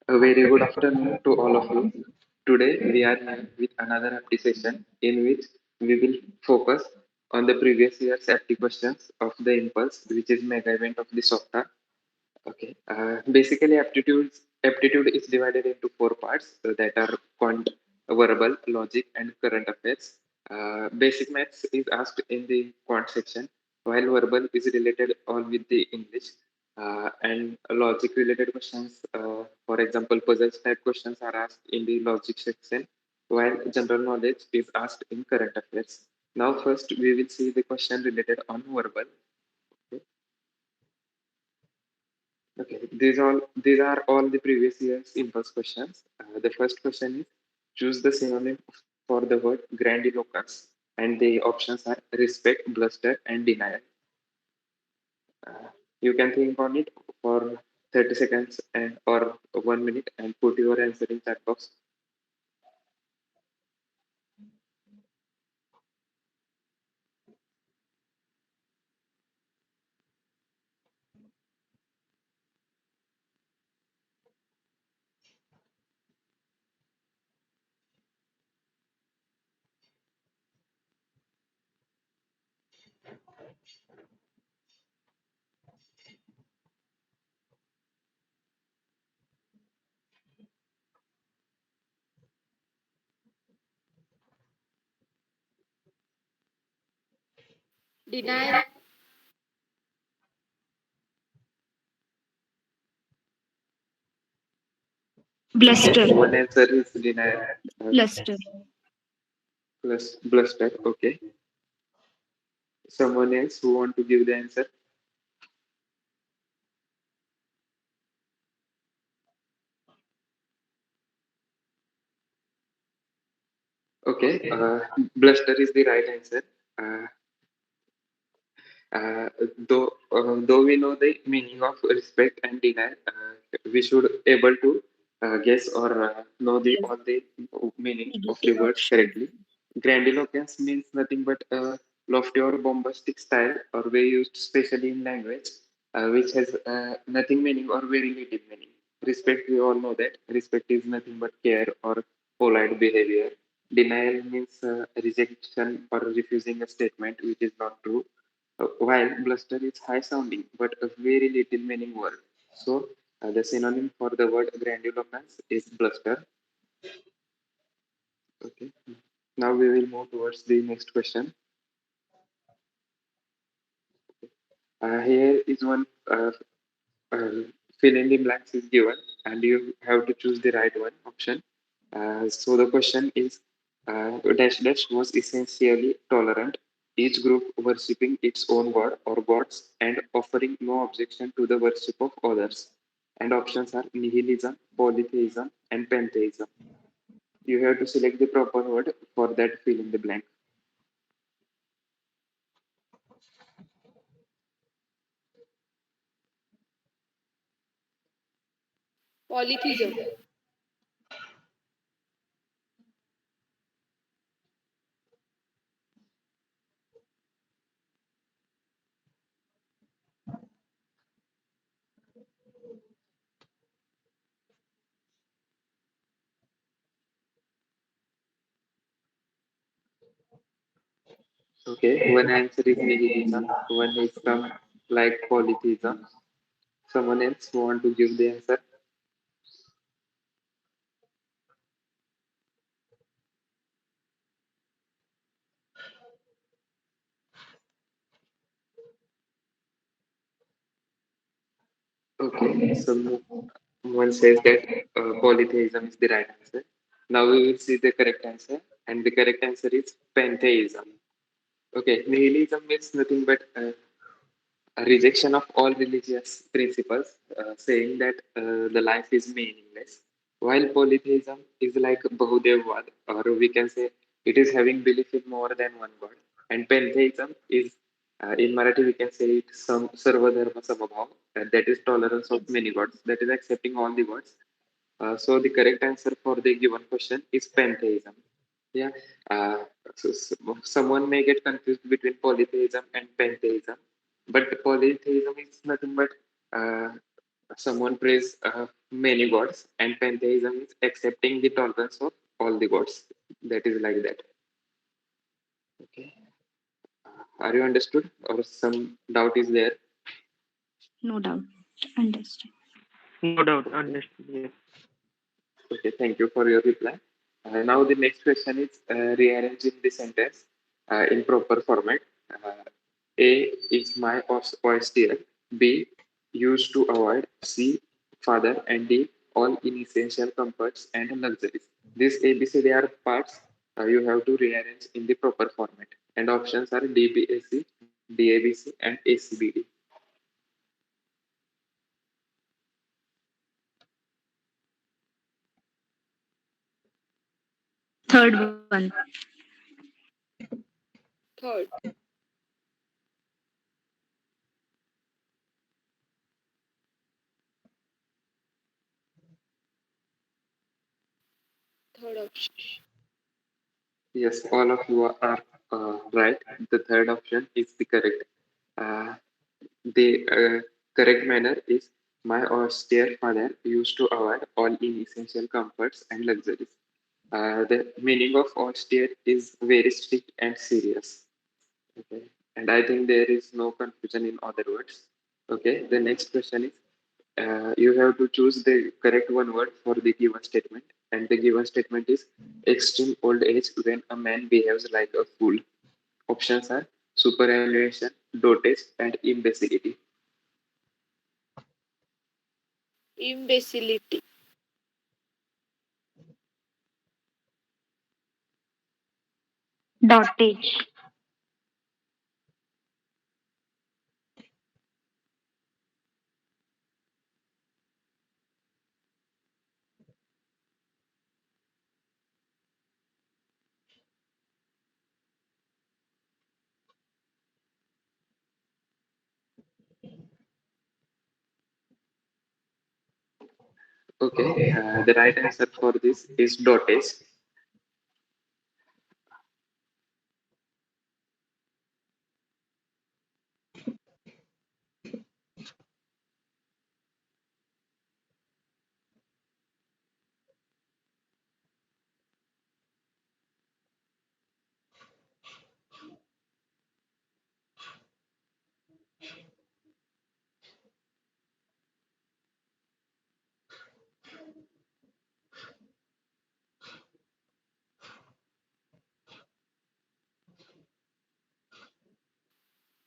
A very good afternoon to all of you. Today we are here with another aptitude session in which we will focus on the previous year's aptitude questions of the Impulse, which is mega event of the SOFTA. Okay. Basically, aptitude is divided into four parts that are quant, verbal, logic, and current affairs. Basic maths is asked in the quant section, while verbal is related all with the English. And logic related questions, for example, puzzles type questions are asked in the logic section, while general knowledge is asked in current affairs. Now, first we will see the question related on verbal. Okay. Okay, these are all the previous year's impulse questions. The first question is choose the synonym for the word grandiloquence, and the options are respect, bluster, and denial. Uh, you can think on it for 30 seconds and or 1 minute and put your answer in chat box. Denial. Bluster. One answer is denial. Uh, Bluster. plus bluster. Okay. Someone else who want to give the answer? Okay. Bluster is the right answer. Uh, though we know the meaning of respect and denial, we should able to guess or know the Yes. all the meaning of the Negative words option. correctly. Grandiloquence means nothing but a lofty or bombastic style or way used specially in language, which has nothing meaning or very little meaning. Respect, we all know that respect is nothing but care or polite behavior. Denial means rejection or refusing a statement which is not true, while bluster is high sounding but a very little meaning word. So the synonym for the word grandiloquence is bluster. Okay. Now we will move towards the next question. Here is one uh, fill in the blanks is given, and you have to choose the right one option. So the question is dash dash was essentially tolerant, each group worshipping its own god or gods and offering no objection to the worship of others. And options are nihilism, polytheism, and pantheism. You have to select the proper word for that fill in the blank. Polytheism. Okay, one answer is nihilism, one is some like polytheism. Someone else want to give the answer? Okay, so one says that polytheism is the right answer. Now we will see the correct answer, and the correct answer is pantheism. Okay, nihilism means nothing but a rejection of all religious principles, saying that the life is meaningless. While polytheism is like Bahudevvad, or we can say it is having belief in more than one god. And pantheism is, in Marathi, we can say it some Sarva Dharma Samabhav, that is tolerance of Yes. many gods, that is accepting all the gods. So the correct answer for the given question is pantheism. Yeah. Uh, Someone may get confused between polytheism and pantheism, but polytheism is nothing but uh, someone prays many gods, and pantheism is accepting the tolerance of all the gods. That is like that. Okay. Are you understood, or some doubt is there? No doubt. Understand. No doubt. Understood. Yes. Okay, thank you for your reply. Now the next question is rearranging the sentence in proper format. Uh, A is my oyster. B used to avoid. C father, and D all inessential comforts and luxuries. These ABCD are parts you have to rearrange in the proper format. And options are DBAC, DABC, and ACBD. Third one. Third. Third option. Yes, all of you are right. The third option is the correct. Uh, The correct manner is my austere father used to avoid all inessential comforts and luxuries. The meaning of austere is very strict and serious. Okay, and I think there is no confusion in other words. Okay, the next question is you have to choose the correct one word for the given statement, and the given statement is extreme old age when a man behaves like a fool. Options are superannuation, dotage, and imbecility. Imbecility. Dotage. Okay, the right answer for this is dotage.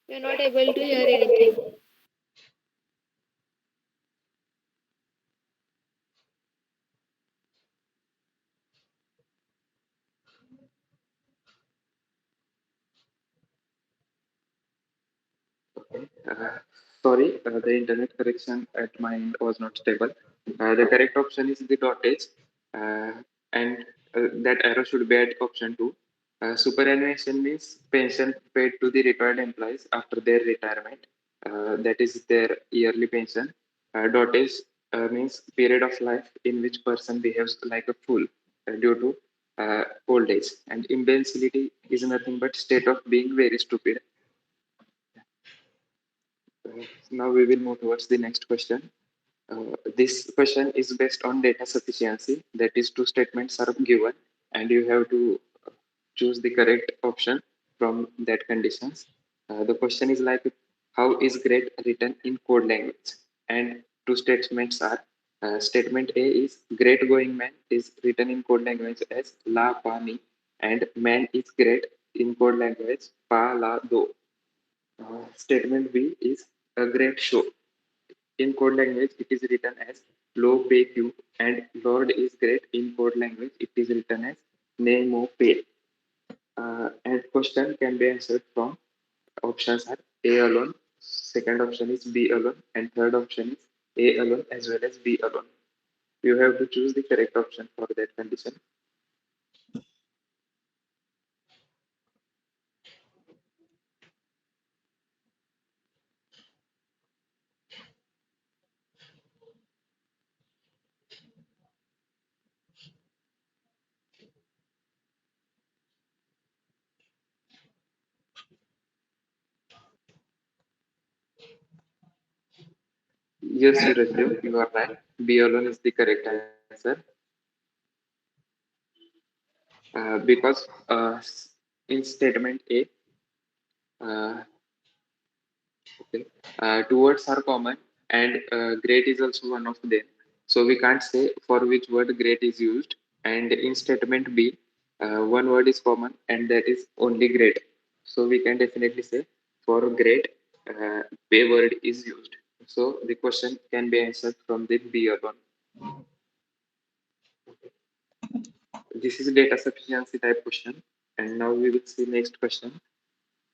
You're not able to hear anything. Okay, sorry, the internet connection at my end was not stable. The correct option is the dotage, uh, and that arrow should be at option two. Superannuation means pension paid to the retired employees after their retirement. That is their yearly pension. Dotage means period of life in which person behaves like a fool due to old age. And imbecility is nothing but state of being very stupid. Now we will move towards the next question. This question is based on data sufficiency. That is, two statements are given, and you have to choose the correct option from that conditions. The question is like, how is great written in code language? And two statements are, statement A is great going man is written in code language as la pa mi, and man is great in code language pa la do. Statement B is a great show. In code language, it is written as low pay Q, and Lord is great. In code language, it is written as nemo pay. And question can be answered from options are A alone, second option is B alone, and third option is A alone as well as B alone. You have to choose the correct option for that condition. Yes, Surajdev, you are right. B alone is the correct answer. Because in statement A, uh, okay, two words are common and great is also one of them. So we can't say for which word great is used. And in statement B, one word is common and that is only great. So we can definitely say for great, a word is used. So the question can be answered from the B alone. This is a data sufficiency type question. And now we will see next question.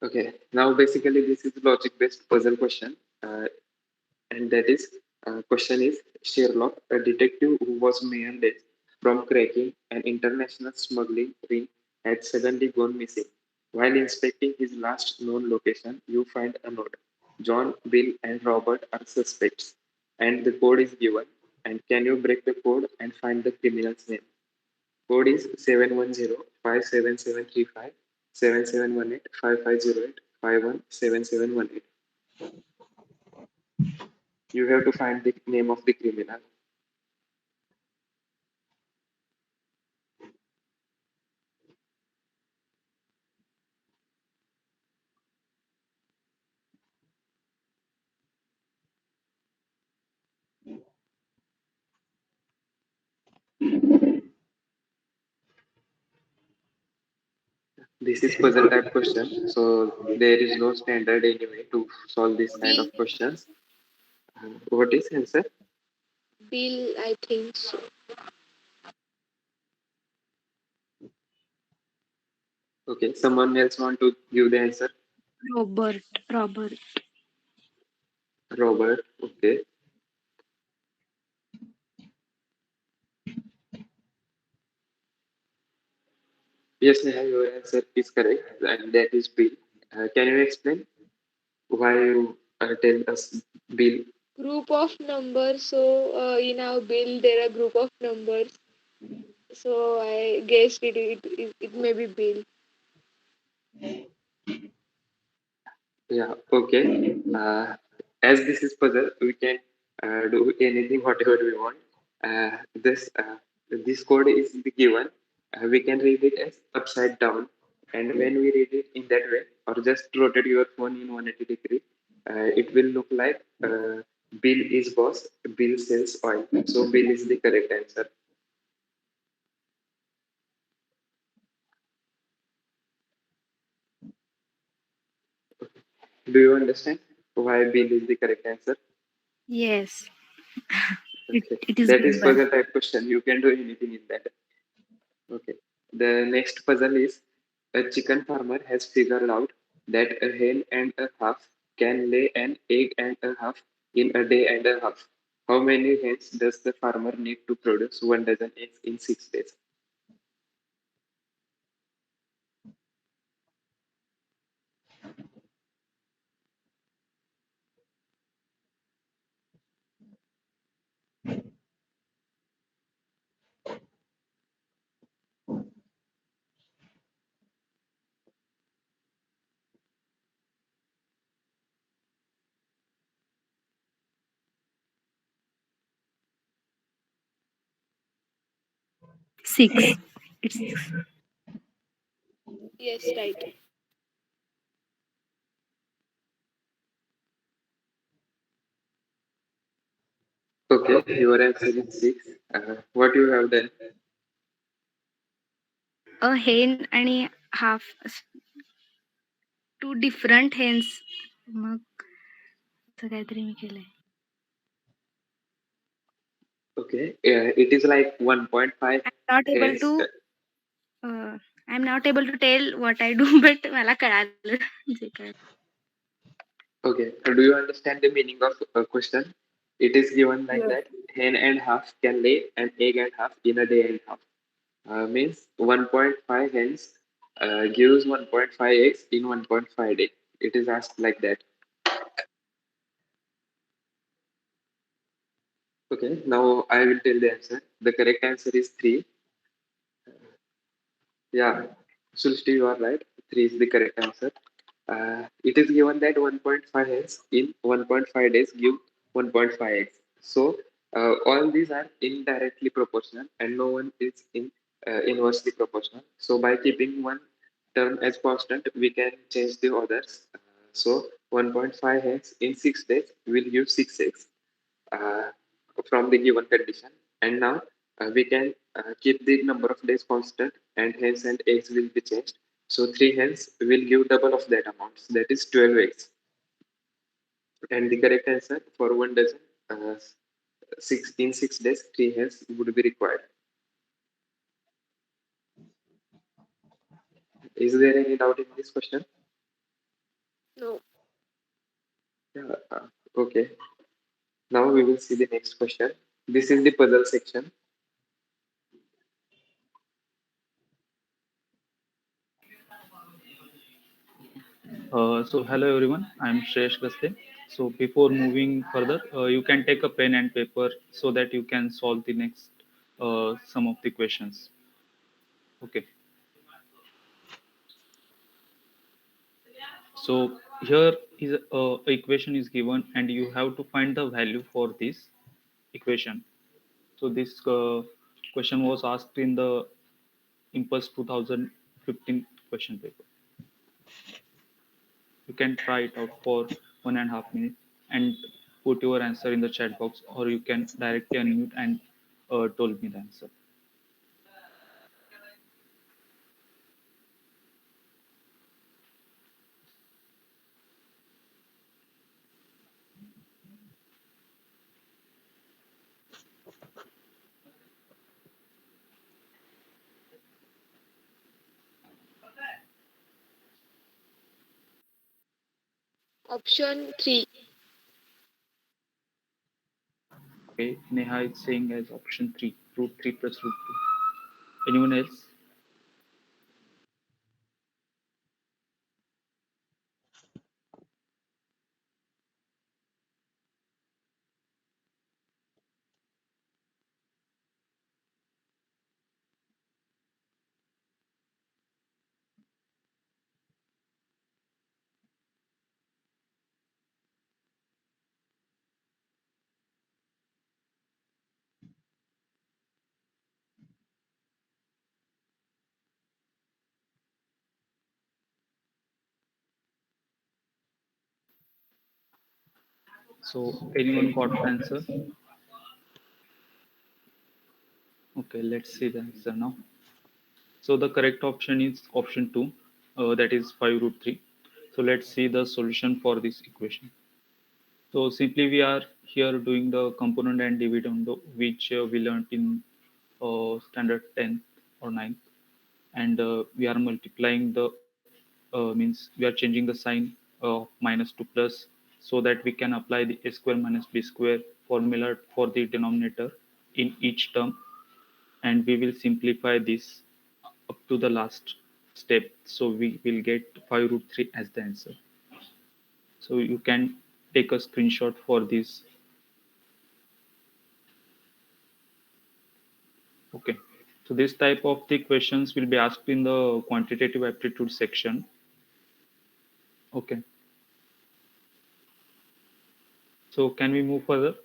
Okay, now basically this is logic based puzzle question. And that is question is Sherlock, a detective who was made from cracking an international smuggling ring, had suddenly gone missing. While inspecting his last known location, you find a note. John, Bill, and Robert are suspects, and the code is given. And can you break the code and find the criminal's name? Code is 710-57735 7718 You have to find the name of the criminal. This is puzzle type question, so there is no standard anyway to solve this kind Bill. of questions. What is answer? Bill, I think so. Okay, someone else want to give the answer? Robert. Robert. Robert. Okay. Yes, Neha, your answer is correct, and that is Bill. Can you explain why you tell us Bill? Group of numbers. So in our bill there are group of numbers. So I guessed it may be bill. Yeah. Okay. Uh, as this is puzzle, we can do anything whatever we want. This code is the given. We can read it as upside down, and when we read it in that way, or just rotate your phone in 180-degree, it will look like Bill is boss. Bill sells oil. So Bill is the correct answer. Do you understand why Bill is the correct answer? Yes. It, Okay. it is That is given. puzzle type question. You can do anything in that. Okay. The next puzzle is a chicken farmer has figured out that a hen and a half can lay an egg and a half in a day and a half. How many hens does the farmer need to produce 1 dozen eggs in 6 days? Six. It's Yes, right. Okay, your answer is six. What you have done? a hen आणि half two different hens. मग असं काहीतरी मी केलंय. Okay, it is like 1.5 I'm not able hens. to I'm not able to tell what I do, but मला कळालं जे काय. Okay, do you understand the meaning of a question? It is given like Yes. that: hen and half can lay an egg and half in a day and half. Means 1.5 hens gives 1.5 eggs in 1.5 day. It is asked like that. Okay, now I will tell the answer. The correct answer is 3. Yeah, Sulshti, you are right. 3 is the correct answer. It is given that 1.5 hens in 1.5 days give 1.5x. So all these are indirectly proportional and no one is inversely proportional. So by keeping one term as constant, we can change the others. So 1.5x in 6 days will give 6x uh, from the given condition. And now we can keep the number of days constant and hence and x will be changed. So 3 hence will give double of that amount. So that is 12x. And the correct answer for one dozen, 6 days, 3 hens would be required. Is there any doubt in this question? No. Yeah, okay. Now we will see the next question. This is the puzzle section. So hello everyone, I'm Shreyash Gaste. So before moving further, you can take a pen and paper so that you can solve the next some of the questions. Okay. So here is equation is given and you have to find the value for this equation. So this question was asked in the Impulse 2015 question paper. You can try it out for 1.5 minutes and put your answer in the chat box, or you can directly unmute and told me the answer. Option 3. Okay, Neha is saying as option 3, root 3 plus root 2. Anyone else? So anyone got the answer? Okay, let's see the answer now. So the correct option is option 2, that is 5 root 3. So let's see the solution for this equation. So simply we are here doing the component and dividend, which we learned in standard 10th or 9th, and we are multiplying the means we are changing the sign of minus to plus so that we can apply the a square minus b square formula for the denominator in each term, and we will simplify this up to the last step, so we will get 5 root 3 as the answer. So you can take a screenshot for this. Okay. So this type of the questions will be asked in the quantitative aptitude section. Okay. So can we move further?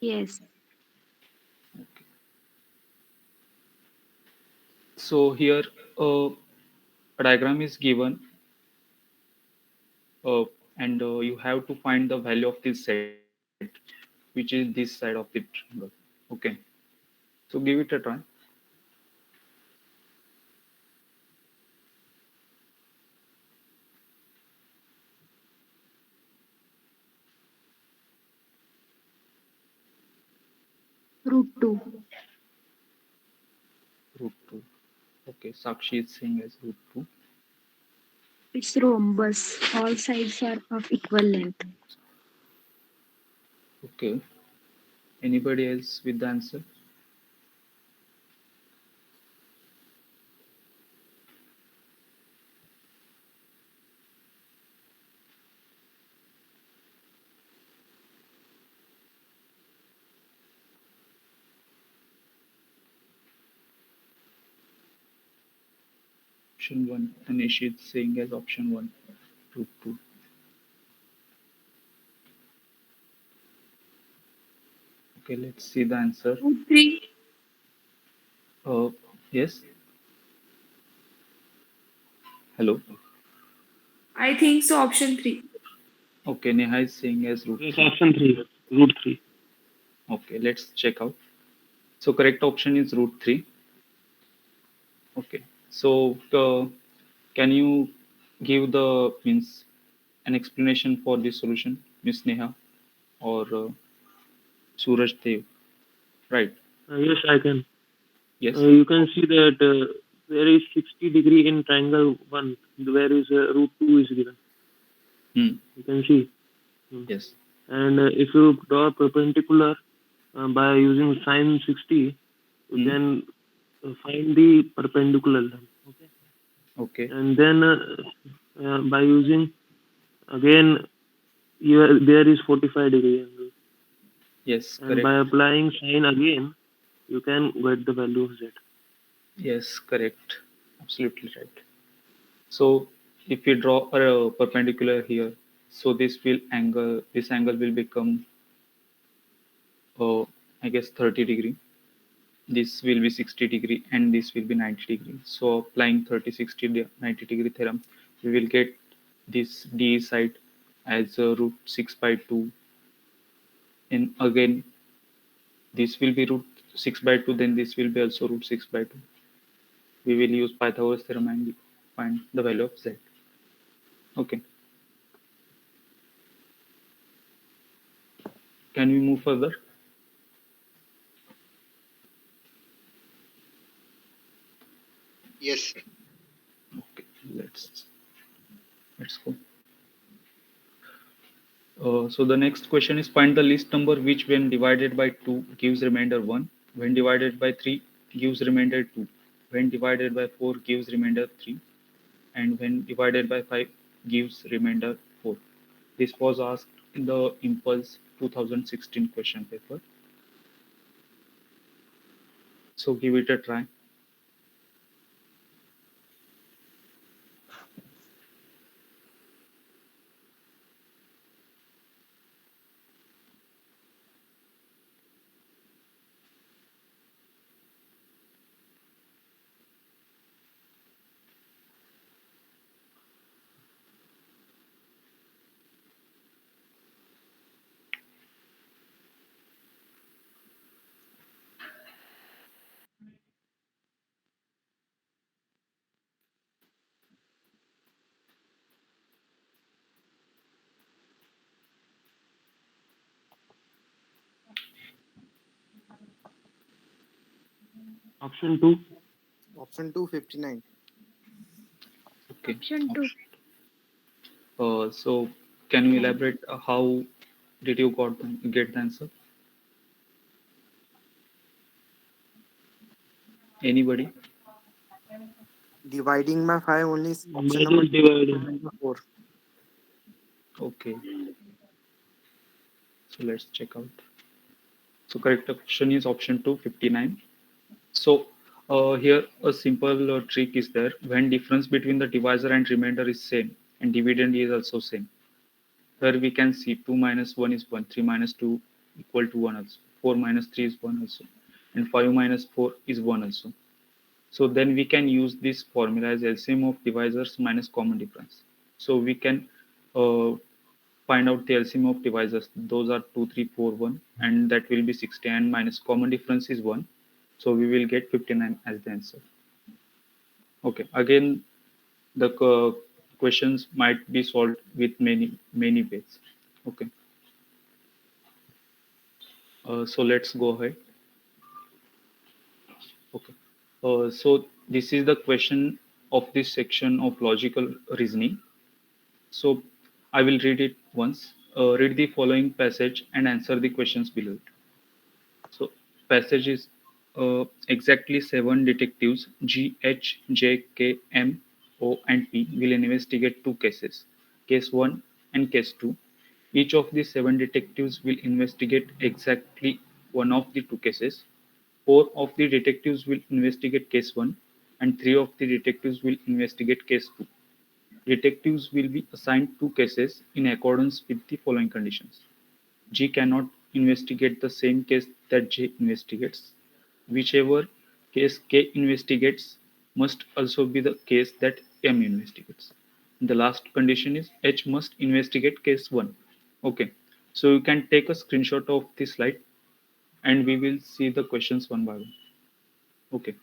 Yes. So here a diagram is given, uh, and you have to find the value of this set, which is this side of the triangle. Okay. So give it a try. Root 2. Root 2. Okay. Sakshi is saying as root 2. It's rhombus. All sides are of equal length. Okay. Anybody else with the answer? Option 1. Anish is saying as option 1, root 2. Okay, let's see the answer. Root 3. Uh, yes. Hello. I think so. Option 3. Okay, Neha is saying as root Yes, 3. option 3. Root 3. Okay, let's check out. So correct option is root 3. Okay. So can you give the means an explanation for this solution, Miss Neha or Suraj Dev? Right. Yes, I can. Yes. You can see that there is 60 degree in triangle 1, where is root 2 is given. Hmm. You can see. Hmm. Yes. And if you draw perpendicular by using sine 60, you Hmm. can find the perpendicular line. Okay. Okay. And then by using again, there is 45 degree angle. Yes. And by Correct. applying sine again, you can get the value of z. Yes. Correct. Absolutely right. So if we draw a perpendicular here, so this angle will become, I guess 30 degree. This will be 60 degree and this will be 90 degree. So applying 30, 60, 90 degree theorem, we will get this d side as root 6 by 2. And again, this will be root 6 by 2, then this will be also root 6 by 2. We will use Pythagoras theorem and find the value of z. Okay. Can we move further? Yes. Okay, let's go. So the next question is find the least number which when divided by 2 gives remainder 1, when divided by 3 gives remainder 2, when divided by 4 gives remainder 3, and when divided by 5 gives remainder 4. This was asked in the Impulse 2016 question paper. So give it a try. Option 2. Option 2, 59. Okay. Option 2. So can you elaborate how did you get the answer? Anybody? Dividing by 5 only is By option number not dividing. 4. Okay. So let's check out. So correct option is option 2, 59. So here a simple trick is there. When difference between the divisor and remainder is same and dividend is also same. Here we can see 2 minus 1 is 1, 3 minus 2 equal to 1 also, 4 minus 3 is 1 also, and 5 minus 4 is 1 also. So then we can use this formula as LCM of divisors minus common difference. So we can uh, find out the LCM of divisors. Those are 2, 3, 4, 1, and that will be 60, and minus common difference is 1. So we will get 59 as the answer. Okay, again, the questions might be solved with many ways. Okay, so let's go ahead. Okay, so this is the question of this section of logical reasoning. So I will read it once. Read the following passage and answer the questions below it. So passage is exactly seven detectives G, H, J, K, M, O, and P will investigate two cases, case 1 and case 2. Each of the seven detectives will investigate exactly one of the two cases. Four of the detectives will investigate case 1 and three of the detectives will investigate case 2. Detectives will be assigned two cases in accordance with the following conditions. G cannot investigate the same case that J investigates. Whichever case K investigates must also be the case that M investigates. The last condition is H must investigate case 1. Okay, so you can take a screenshot of this slide and we will see the questions one by one. Okay.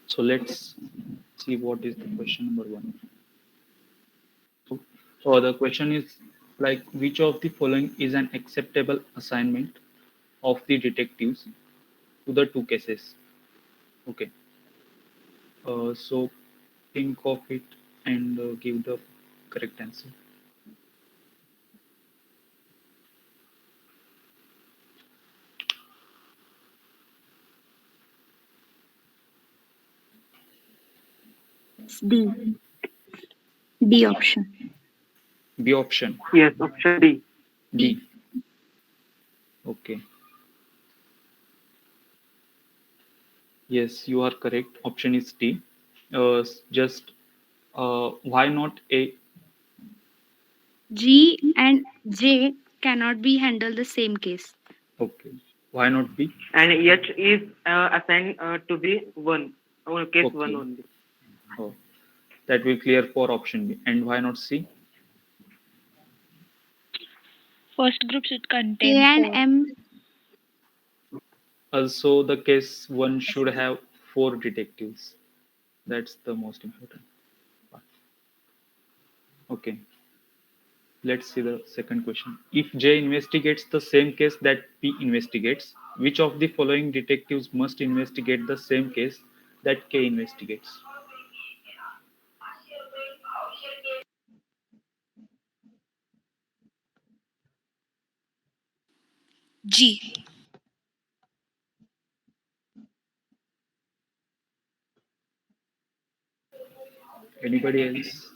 So let's see what is the question number 1. So the question is like which of the following is an acceptable assignment of the detectives to the two cases? Okay. So think of it and give the correct answer. It's D. D option. B option. Yes, option D. D. Okay. Yes, you are correct. Option is D. Just why not A? G and J cannot be handled the same case. Okay. Why not B? And H is assigned to the one, case one Okay. only. Oh, that will clear for option B. And why not C? First group should K contain and 4. M. Also, the case one should have 4 detectives. That's the most important part. Okay. Let's see the second question. If J investigates the same case that P investigates, which of the following detectives must investigate the same case that K investigates? G. Anybody else?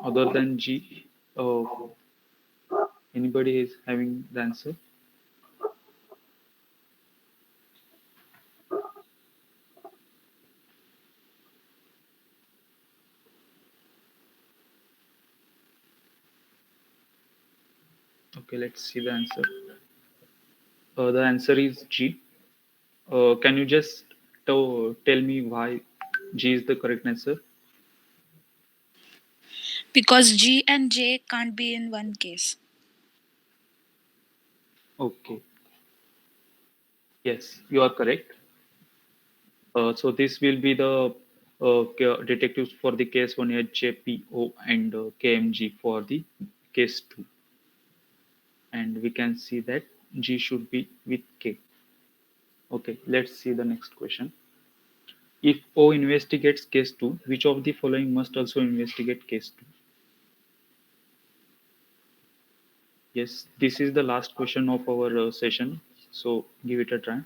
Other than G? Anybody is having the answer? Okay, let's see the answer. The answer is G. Can you just tell me why G is the correct answer? Because G and J can't be in one case. Okay. Yes, you are correct. So this will be the detectives for the case 1 HJPO and KMG for the case 2. And we can see that G should be with K. Okay, let's see the next question. If O investigates case 2, which of the following must also investigate case 2? Yes, this is the last question of our session. So give it a try.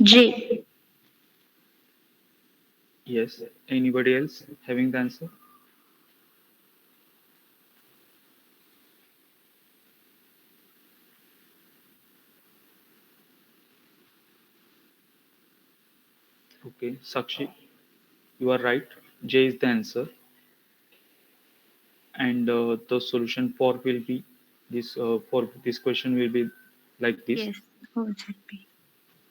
J. Yes, anybody else having the answer? Okay, Sakshi, you are right. J is the answer. And the solution for this question will be like this: Yes. OJP.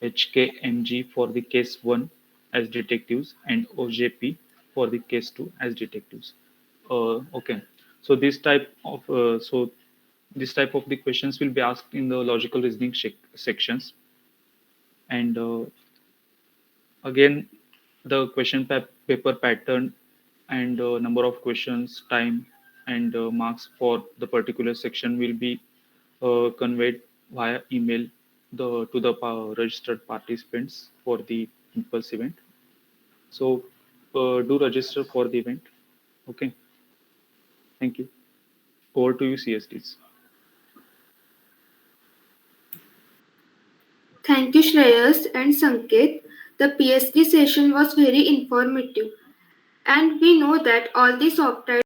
HKMG for the case 1 as detectives and OJP for the case 2 as detectives. Okay, so this type of the questions will be asked in the logical reasoning sections. And again, the paper pattern and number of questions, time, and marks for the particular section will be conveyed via email to the registered participants for the Impulse event. So do register for the event. Okay. Thank you. Over to you, CSTs. Thank you, Shreyash and Sanket. The PSG session was very informative, and we know that all the SOFTAites